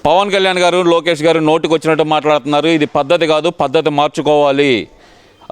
పవన్ కళ్యాణ్ గారు, లోకేష్ గారు నోటికి వచ్చినట్టు మాట్లాడుతున్నారు. ఇది పద్ధతి కాదు, పద్ధతి మార్చుకోవాలి.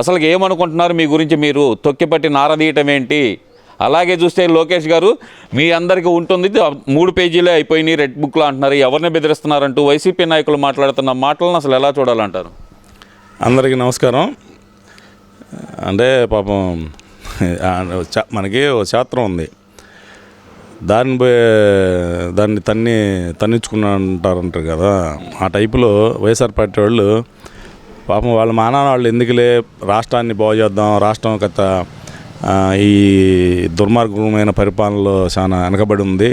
అసలు ఏమనుకుంటున్నారు మీ గురించి? మీరు తొక్కిపట్టి నారదీయటం ఏంటి? అలాగే చూస్తే లోకేష్ గారు మీ అందరికీ ఉంటుంది 3 పేజీలే అయిపోయినాయి రెడ్ బుక్లో అంటున్నారు. ఎవరిని బెదిరిస్తున్నారంటూ వైసీపీ నాయకులు మాట్లాడుతున్న మాటలను అసలు ఎలా చూడాలంటారు? అందరికీ నమస్కారం. అంటే పాపం మనకి ఒక శాస్త్రం ఉంది, దాన్ని తన్నించుకున్నారంటారు కదా. ఆ టైపులో వైఎస్ఆర్ పార్టీ వాళ్ళు పాపం వాళ్ళ మానాన్న ఎందుకులే రాష్ట్రాన్ని బాగు చేద్దాం, రాష్ట్రం గత ఈ దుర్మార్గమైన పరిపాలనలో చాలా వెనకబడి ఉంది,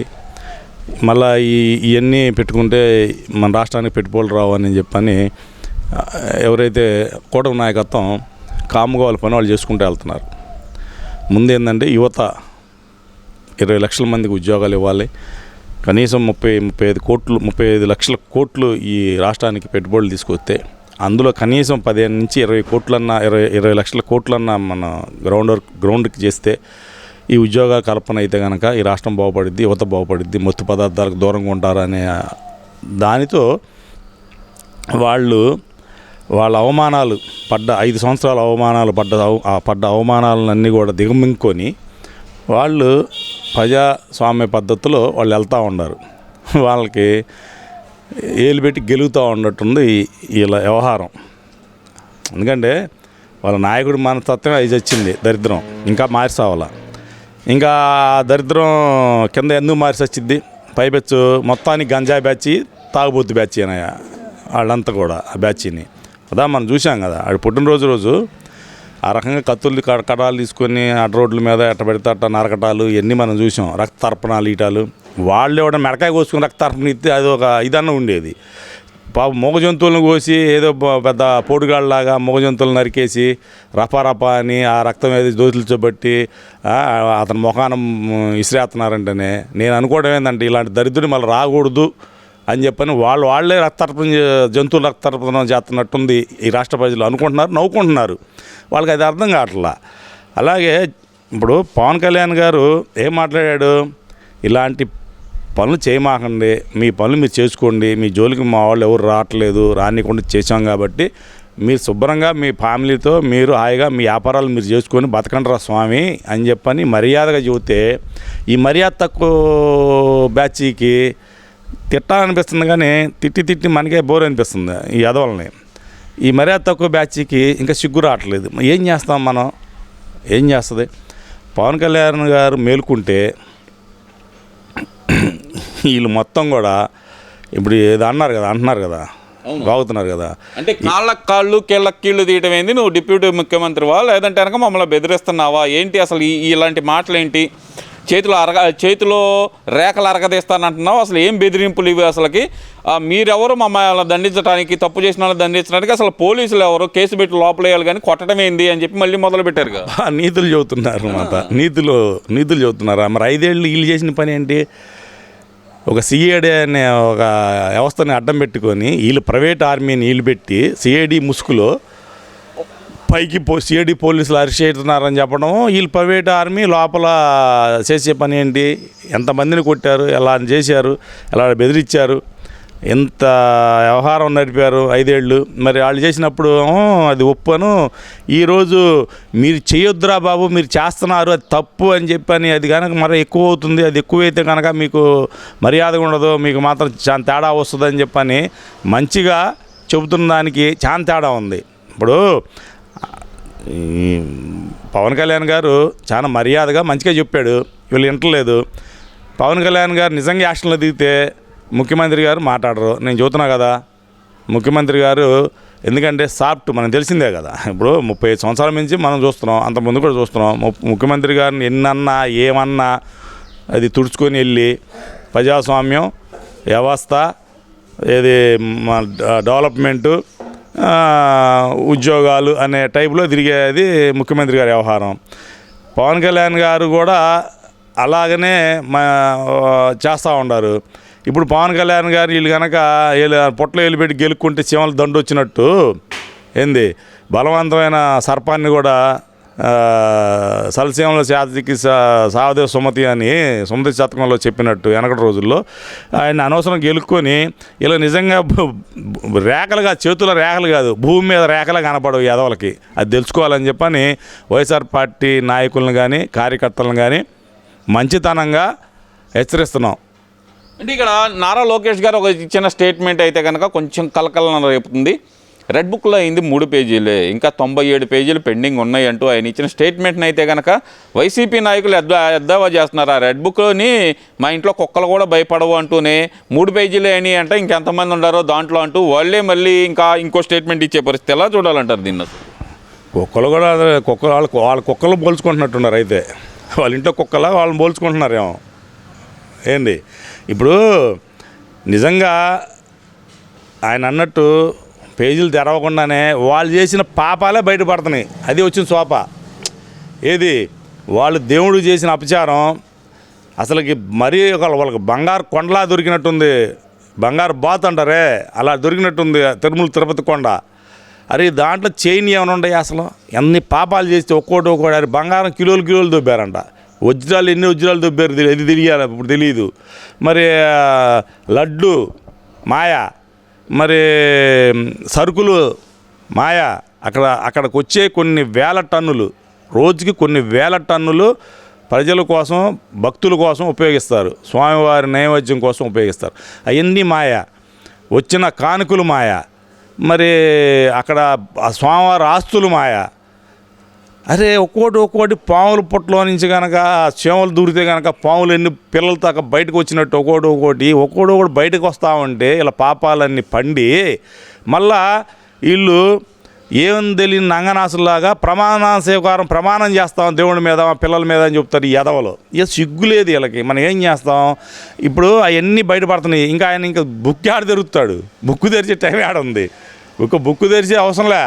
మళ్ళీ ఇవన్నీ పెట్టుకుంటే మన రాష్ట్రానికి పెట్టుబడులు రావు అని చెప్పని ఎవరైతే కూటమి నాయకత్వం కాముగా వాళ్ళ పని వాళ్ళు చేసుకుంటూ వెళ్తున్నారు. ముందేందంటే యువత 20 లక్షల మందికి ఉద్యోగాలు ఇవ్వాలి, కనీసం 35 లక్షల కోట్లు ఈ రాష్ట్రానికి పెట్టుబడులు తీసుకొస్తే అందులో కనీసం 15 నుంచి 20 కోట్లన్నా 20 లక్షల కోట్లన్నా మన గ్రౌండ్కి చేస్తే ఈ ఉద్యోగ కల్పన అయితే కనుక ఈ రాష్ట్రం బాగుపడిద్ది, యువత బాగుపడిద్ది, మత్తు పదార్థాలకు దూరంగా ఉంటారనే దానితో వాళ్ళ అవమానాలు 5 సంవత్సరాల అవమానాలు పడ్డ అవమానాలన్నీ కూడా దిగమింగుకొని వాళ్ళు ప్రజాస్వామ్య పద్ధతిలో వాళ్ళు వెళ్తూ ఉన్నారు. వాళ్ళకి ఏలు పెట్టి గెలుగుతూ ఉన్నట్టుంది వీళ్ళ వ్యవహారం. ఎందుకంటే వాళ్ళ నాయకుడి మనస్తత్వమే అది వచ్చింది దరిద్రం, ఇంకా మార్చావాల. ఇంకా దరిద్రం కింద ఎందుకు మార్చి వచ్చింది? పైపెచ్చు మొత్తానికి గంజాయి బ్యాచ్, తాగుబోతు బ్యాచ్ అయినాయా వాళ్ళంతా కూడా. ఆ బ్యాచ్ని అదా మనం చూసాం కదా. ఆడు పుట్టినరోజు ఆ రకంగా కత్తులు కడాలు తీసుకొని అడ్డ రోడ్ల మీద ఎట్ట పెడితే అట్ట నరకటాలు ఇవన్నీ మనం చూసాం. రక్త తర్పణాలు ఈటాలు, వాళ్ళు ఎవడ మెడకాయ కోసుకుని రక్త తర్పణ ఇస్తే అది ఒక ఇదన్న ఉండేది. పాప మూగ జంతువులను కోసి ఏదో పెద్ద పోటుగాళ్ళలాగా మూగ జంతువులు నరికేసి రపా అని ఆ రక్తం ఏది దోతులుచోబట్టి అతని ముఖానం ఇసిరేస్తున్నారంటేనే నేను అనుకోవడం ఏంటంటే ఇలాంటి దరిద్రుడు మళ్ళీ రాకూడదు అని చెప్పని వాళ్ళే రక్తర్పణ జంతువులు రక్తర్పణం చేస్తున్నట్టుంది ఈ రాష్ట్ర ప్రజలు అనుకుంటున్నారు, నవ్వుకుంటున్నారు. వాళ్ళకి అది అర్థం కావట్లా. అలాగే ఇప్పుడు పవన్ కళ్యాణ్ గారు ఏం మాట్లాడాడు? ఇలాంటి పనులు చేయమాకండి, మీ పనులు మీరు చేసుకోండి, మీ జోలికి మా వాళ్ళు ఎవరు రావట్లేదు, రానికుండా చేసాం కాబట్టి మీరు శుభ్రంగా మీ ఫ్యామిలీతో మీరు హాయిగా మీ వ్యాపారాలు మీరు చేసుకొని బతకండిరా స్వామి అని చెప్పని మర్యాదగా చెబితే ఈ మర్యాద తక్కువ బ్యాచ్కి తిట్టాలనిపిస్తుంది, కానీ తిట్టి మనకే బోర్ అనిపిస్తుంది ఈ ఎదవల్ని. ఈ మర్యాద తక్కువ బ్యాచ్కి ఇంకా సిగ్గు రావట్లేదు. ఏం చేస్తాం మనం? ఏం చేస్తుంది? పవన్ కళ్యాణ్ గారు మేలుకుంటే వీళ్ళు మొత్తం కూడా ఇప్పుడు ఏదో అంటున్నారు కదా బాగుతున్నారు కదా. అంటే కాళ్ళు కీళ్ళు తీయటం ఏంది? నువ్వు డిప్యూటీ ముఖ్యమంత్రివా లేదంటే కనుక మమ్మల్ని బెదిరిస్తున్నావా ఏంటి? అసలు ఇలాంటి మాటలు ఏంటి? చేతిలో రేఖలు అరగదీస్తానంటున్నావు. అసలు ఏం బెదిరింపులు ఇవి? అసలుకి మీరెవరు మమ్మల్ని దండించడానికి, తప్పు చేసిన వాళ్ళని దండించడానికి? అసలు పోలీసులు ఎవరు? కేసు పెట్టి లోపలేయాలి కానీ కొట్టడం ఏంది అని చెప్పి మళ్ళీ మొదలు పెట్టారు కదా. నీతులు చెబుతున్నారు నీతులు చెబుతున్నారు. మరి 5 ఏళ్ళు వీళ్ళు చేసిన పని ఏంటి? ఒక సిఐడి అనే ఒక వ్యవస్థని అడ్డం పెట్టుకొని వీళ్ళు ప్రైవేట్ ఆర్మీని వీళ్ళు పెట్టి సిఐడి ముసుగులో పైకి సిఐడి పోలీసులు అరెస్ట్ చేస్తున్నారని చెప్పడం, వీళ్ళు ప్రైవేట్ ఆర్మీ లోపల చేసే పని ఏంటి? ఎంతమందిని కొట్టారు, ఎలా చేశారు, ఎలా బెదిరించారు, ఎంత వ్యవహారం నడిపారు 5 ఏళ్ళు. మరి వాళ్ళు చేసినప్పుడు అది ఒప్పును, ఈరోజు మీరు చేయొద్దురా బాబు, మీరు చేస్తున్నారు అది తప్పు అని చెప్పని అది కనుక మరి ఎక్కువ అవుతుంది, అది ఎక్కువైతే కనుక మీకు మర్యాద ఉండదు, మీకు మాత్రం చాలా తేడా వస్తుందని చెప్పని మంచిగా చెబుతున్న దానికి చాలా తేడా ఉంది. ఇప్పుడు పవన్ కళ్యాణ్ గారు చాలా మర్యాదగా మంచిగా చెప్పాడు, వీళ్ళు వింటలేదు. పవన్ కళ్యాణ్ గారు నిజంగా యాక్షన్లో దిగితే ముఖ్యమంత్రి గారు మాట్లాడరు. నేను చెబుతున్నా కదా, ముఖ్యమంత్రి గారు ఎందుకంటే సాఫ్ట్ మనకు తెలిసిందే కదా. ఇప్పుడు 35 సంవత్సరాల నుంచి మనం చూస్తున్నాం, అంతకుముందు కూడా చూస్తున్నాం. ముఖ్యమంత్రి గారిని ఎన్నన్నా ఏమన్నా అది తుడుచుకొని వెళ్ళి ప్రజాస్వామ్యం వ్యవస్థ ఏది డెవలప్మెంటు ఉద్యోగాలు అనే టైపులో తిరిగేది ముఖ్యమంత్రి గారి వ్యవహారం. పవన్ కళ్యాణ్ గారు కూడా అలాగనే చేస్తూ ఉన్నారు. ఇప్పుడు పవన్ కళ్యాణ్ గారు వీళ్ళు కనుక పొట్టలో వేలు పెట్టి గెలుక్కుంటే చీమలు దండు వచ్చినట్టు ఏంది బలవంతమైన సర్పాన్ని కూడా సలసీమల శాతికి సావదేవ సుమతి అని సుమతి శతకంలో చెప్పినట్టు వెనకటి రోజుల్లో ఆయన అనవసరం గెలుక్కొని ఇలా నిజంగా రేఖలుగా చేతుల రేఖలు కాదు భూమి మీద రేఖలు కనపడవు యాదవులకి అది తెలుసుకోవాలని చెప్పని వైఎస్ఆర్ పార్టీ నాయకులను కానీ కార్యకర్తలను కానీ మంచితనంగా హెచ్చరిస్తున్నాం. అంటే ఇక్కడ నారా లోకేష్ గారు ఒక ఇచ్చిన స్టేట్మెంట్ అయితే కనుక కొంచెం కలకలం రేపుతుంది. రెడ్ బుక్లో అయింది 3 పేజీలే, ఇంకా 97 పేజీలు పెండింగ్ ఉన్నాయి అంటూ ఆయన ఇచ్చిన స్టేట్మెంట్ని అయితే కనుక వైసీపీ నాయకులు ఎద్దావా చేస్తున్నారు. ఆ రెడ్ బుక్లోని మా ఇంట్లో కుక్కలు కూడా భయపడవు అంటూనే 3 పేజీలే అని అంటే ఇంకెంతమంది ఉండారో దాంట్లో అంటూ వాళ్ళే మళ్ళీ ఇంకా ఇంకో స్టేట్మెంట్ ఇచ్చే పరిస్థితి ఎలా చూడాలంటారు దీన్ని? కుక్కలు కూడా వాళ్ళ కుక్కలు పోల్చుకుంటున్నట్టున్నారు. అయితే వాళ్ళ ఇంట్లో కుక్కలా వాళ్ళని పోల్చుకుంటున్నారేమో ఏంటి. ఇప్పుడు నిజంగా ఆయన అన్నట్టు పేజీలు తెరవకుండానే వాళ్ళు చేసిన పాపాలే బయటపడుతున్నాయి. అది వచ్చిన సోప ఏది వాళ్ళు దేవుడు చేసిన అపచారం అసలుకి మరీ వాళ్ళకి బంగారు కొండలా దొరికినట్టుంది. బంగారు బాత్ అంటారే అలా దొరికినట్టుంది తిరుమల తిరుపతి కొండ. అరే దాంట్లో చైన్ ఏమైనా ఉన్నాయి అసలు ఎన్ని పాపాలు చేస్తే ఒక్కోటి అది బంగారం కిలోలు దొబ్బారంట. వజ్రాలు ఎన్ని వజ్రాలు దొబ్బారు ఇది తెలియాలి ఇప్పుడు తెలియదు. మరి లడ్డు మాయా, మరి సరుకులు మాయా. అక్కడికి వచ్చే కొన్ని వేల టన్నులు రోజుకి కొన్ని వేల టన్నులు ప్రజల కోసం భక్తుల కోసం ఉపయోగిస్తారు, స్వామివారి నైవేద్యం కోసం ఉపయోగిస్తారు. అవన్నీ మాయా. వచ్చిన కానుకలు మాయా. మరి అక్కడ స్వామివారి ఆస్తులు మాయా. అరే ఒక్కోటి పాముల పుట్టలో నుంచి కనుక చేమలు దూరితే కనుక పాములు ఎన్ని పిల్లలు దాకా బయటకు వచ్చినట్టు ఒక్కోటి బయటకు వస్తామంటే ఇలా పాపాలన్నీ పండి మళ్ళా వీళ్ళు ఏమని తెలియని నంగనాసులాగా ప్రమాణం చేస్తాం దేవుడి మీద పిల్లల మీద అని చెప్తారు ఈ ఎదవలు. ఇక సిగ్గులేదు వీళ్ళకి. మనం ఏం చేస్తాం ఇప్పుడు అవన్నీ బయటపడుతున్నాయి. ఇంకా ఆయన ఇంకా బుక్ ఆడ తెరుస్తాడు. బుక్కు తెరిచే టైం ఆడుంది. బుక్కు తెరిచే అవసరంలే.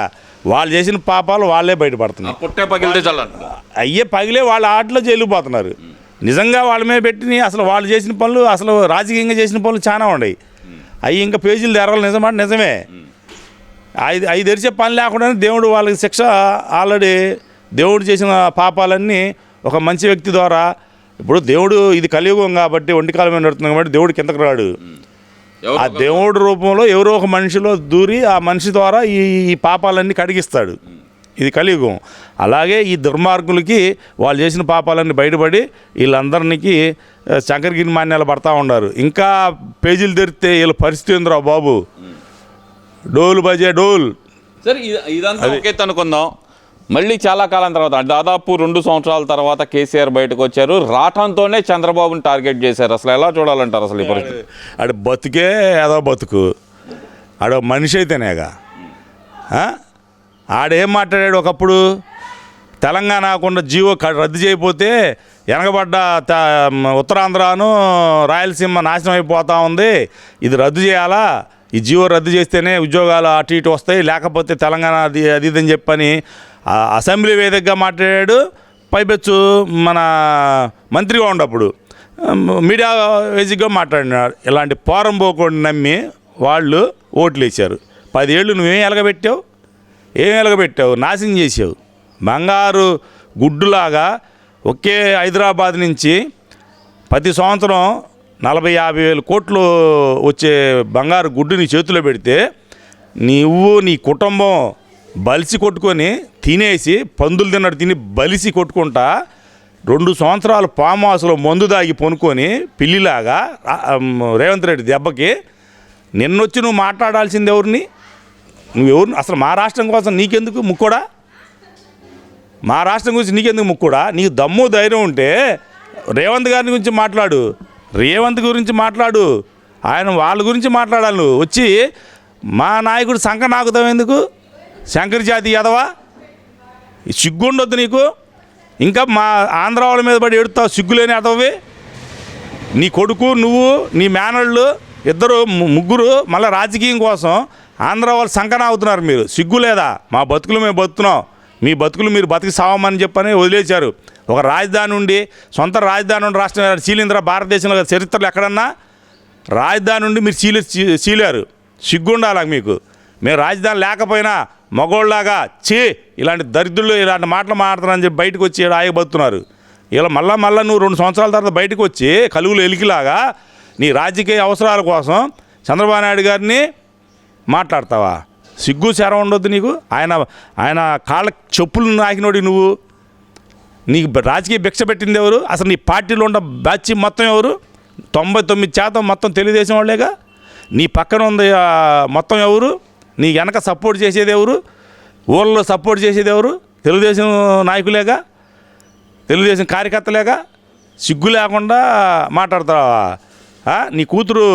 వాళ్ళు చేసిన పాపాలు వాళ్ళే బయటపడుతున్నారు. పుట్టే పగిలితే చాలా అయ్యే పగిలే వాళ్ళ ఆటలో జైలుపోతున్నారు. నిజంగా వాళ్ళ మీద పెట్టి అసలు వాళ్ళు చేసిన పనులు అసలు రాజకీయంగా చేసిన పనులు చాలా ఉన్నాయి. అవి ఇంకా పేజీలు తెరవాలి నిజమే. అవి తెరిచే పని లేకుండానే దేవుడు వాళ్ళకి శిక్ష ఆల్రెడీ దేవుడు చేసిన పాపాలన్నీ ఒక మంచి వ్యక్తి ద్వారా. ఇప్పుడు దేవుడు ఇది కలియుగం కాబట్టి ఒంటికాలం మీద నడుతుంది కాబట్టి దేవుడు కిందకు రాడు. ఆ దేవుడి రూపంలో ఎవరో ఒక మనిషిలో దూరి ఆ మనిషి ద్వారా ఈ పాపాలన్నీ కడిగిస్తాడు. ఇది కలియుగం. అలాగే ఈ దుర్మార్గులకి వాళ్ళు చేసిన పాపాలన్నీ బయటపడి వీళ్ళందరికీ శంకరగిరి మాన్యాలు పడతా ఉన్నారు. ఇంకా పేజీలు తెరిస్తే వీళ్ళ పరిస్థితి ఏందిరా బాబు. డోలు బజే డోల్. సరే ఇదంతా ఓకే అనుకుందాం. మళ్ళీ చాలా కాలం తర్వాత దాదాపు 2 సంవత్సరాల తర్వాత కేసీఆర్ బయటకు వచ్చారు. రావటంతోనే చంద్రబాబుని టార్గెట్ చేశారు. అసలు ఎలా చూడాలంటారు అసలు ఈ పరిస్థితి? ఆడ బతుకే ఏదో బతుకు. ఆడ మనిషి అయితేనేగా. ఆడేం మాట్లాడాడు ఒకప్పుడు తెలంగాణకుండా జీవో రద్దు చేయకపోతే వెనకబడ్డ ఉత్తరాంధ్రాను రాయలసీమ నాశనం అయిపోతూ ఉంది, ఇది రద్దు చేయాలా, ఈ జీవో రద్దు చేస్తేనే ఉద్యోగాలు అటు ఇటు వస్తాయి, లేకపోతే తెలంగాణ అది ఇదని చెప్పని అసెంబ్లీ వేదికగా మాట్లాడాడు. పైపెచ్చు మన మంత్రిగా ఉన్నప్పుడు మీడియా వేదికగా మాట్లాడినాడు. ఇలాంటి పోరం పోకుండా నమ్మి వాళ్ళు ఓట్లు వేశారు. 10 ఏళ్ళు నువ్వేం ఎలగబెట్టావు? ఏం ఎలగబెట్టావు? నాశనం చేసావు. బంగారు గుడ్డులాగా ఒకే హైదరాబాద్ నుంచి ప్రతి సంవత్సరం 40-50 వేల కోట్లు వచ్చే బంగారు గుడ్డు నీ చేతిలో పెడితే నువ్వు నీ కుటుంబం బలిసి కొట్టుకొని తినేసి పందులు తిన్నట్టు తిని బలిసి కొట్టుకుంటా 2 సంవత్సరాలు ఫామ్ హౌస్లో మందు దాగి పొనుకొని పిల్లిలాగా రేవంత్ రెడ్డి దెబ్బకి నిన్నొచ్చి నువ్వు మాట్లాడాల్సింది ఎవరిని? నువ్వెవరు అసలు? మా రాష్ట్రం కోసం నీకెందుకు ముక్కుడా? మా రాష్ట్రం గురించి నీకెందుకు ముక్కుడా? నీకు దమ్ము ధైర్యం ఉంటే రేవంత్ గారి గురించి మాట్లాడు. రేవంత్ గురించి మాట్లాడు. ఆయన వాళ్ళ గురించి మాట్లాడాలి. నువ్వు వచ్చి మా నాయకుడు సంఖ నాకుతావు ఎందుకు? శంకర్ జాతి ఎదవా, సిగ్గుండొద్దు నీకు. ఇంకా మా ఆంధ్ర వాళ్ళ మీద పడి ఎడుతావు సిగ్గులేని ఎదవవి. నీ కొడుకు నువ్వు నీ మేనళ్ళు ఇద్దరు ముగ్గురు మళ్ళీ రాజకీయం కోసం ఆంధ్ర వాళ్ళు సంఖ నాగుతున్నారు. మీరు సిగ్గు లేదా? మా బతుకులు మేము బతుకుతున్నాం, మీ బతుకులు మీరు బతికి సావమని చెప్పని వదిలేశారు. ఒక రాజధాని ఉండి సొంత రాజధాని ఉండి రాష్ట్రం చీలింద్ర భారతదేశంలో చరిత్రలో ఎక్కడన్నా రాజధాని ఉండి మీరు చీలారు. సిగ్గుండాలి మీకు. మేము రాజధాని లేకపోయినా మగోళ్ళలాగా ఇలాంటి దరిద్రులు ఇలాంటి మాటలు మాట్లాడతారని చెప్పి బయటకు వచ్చి ఆగిపోతున్నారు. ఇలా మళ్ళా నువ్వు 2 సంవత్సరాల తర్వాత బయటకు వచ్చి కలుగులు ఎలికిలాగా నీ రాజకీయ అవసరాల కోసం చంద్రబాబు నాయుడు గారిని మాట్లాడతావా? సిగ్గు శరం ఉండొద్దు నీకు. ఆయన కాళ్ళ చెప్పులు నాకినోడి నువ్వు. నీకు రాజకీయ భిక్ష పెట్టింది ఎవరు? అసలు నీ పార్టీలో ఉన్న బ్యాచ్ మొత్తం ఎవరు? 99% మొత్తం తెలుగుదేశం వాళ్ళేగా. నీ పక్కన ఉంది మొత్తం ఎవరు? నీ వెనక సపోర్ట్ చేసేది ఎవరు? ఊళ్ళో సపోర్ట్ చేసేది ఎవరు? తెలుగుదేశం నాయకులేగా, తెలుగుదేశం కార్యకర్తలేగా. సిగ్గు లేకుండా మాట్లాడతావా? నీ కూతురు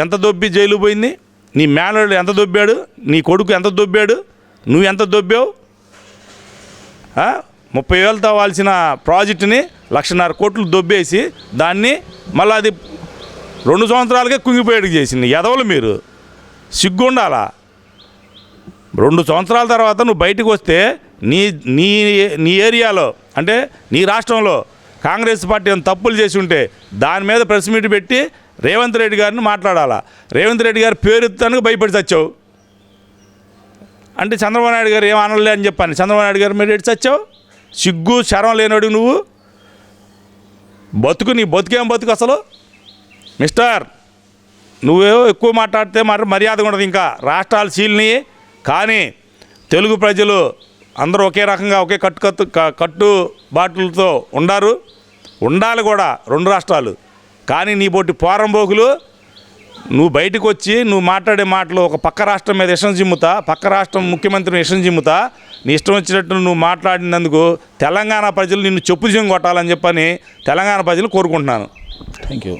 ఎంత దొబ్బి జైలు పోయింది, నీ మేనల్లుడు ఎంత దొబ్బాడు, నీ కొడుకు ఎంత దొబ్బాడు, నువ్వు ఎంత దొబ్బావు? 30,000తో వాల్సిన ప్రాజెక్టుని 1,50,000 కోట్లు దొబ్బేసి దాన్ని మళ్ళీ అది 2 సంవత్సరాలకే కుంగిపోయేటికి చేసింది ఎదవలు మీరు. సిగ్గు ఉండాలా? 2 సంవత్సరాల తర్వాత నువ్వు బయటకు వస్తే నీ నీ నీ ఏరియాలో అంటే నీ రాష్ట్రంలో కాంగ్రెస్ పార్టీ ఏమైనా తప్పులు చేసి ఉంటే దాని మీద ప్రెస్ మీట్ పెట్టి రేవంత్ రెడ్డి గారిని మాట్లాడాలా. రేవంత్ రెడ్డి గారు పేరు ఎత్తానికి భయపడి చచ్చావు అంటే చంద్రబాబు నాయుడు గారు ఏం అనలే అని చెప్పాను. చంద్రబాబు నాయుడు గారు మీరు ఎటు చచ్చావు? సిగ్గు శరం లేనోడు నువ్వు. నీ బతుకేం బతుకు అసలు మిస్టర్. నువ్వేవో ఎక్కువ మాట్లాడితే మరి మర్యాద ఉండదు. ఇంకా రాష్ట్రాలు చీలిని కానీ తెలుగు ప్రజలు అందరూ ఒకే రకంగా ఒకే కట్టుబాట్లతో ఉండాలి కూడా 2 రాష్ట్రాలు. కానీ నీ బొట్టి పోరంబోకులు నువ్వు బయటకు వచ్చి నువ్వు మాట్లాడే మాటలు ఒక పక్క రాష్ట్రం మీద విషం చిమ్ముతా, పక్క రాష్ట్రం ముఖ్యమంత్రిని విషం చిమ్ముతా, నీ ఇష్టం వచ్చినట్టు నువ్వు మాట్లాడినందుకు తెలంగాణ ప్రజలు నిన్ను చెప్పు కొట్టాలని చెప్పని తెలంగాణ ప్రజలు కోరుకుంటున్నాను. Thank you.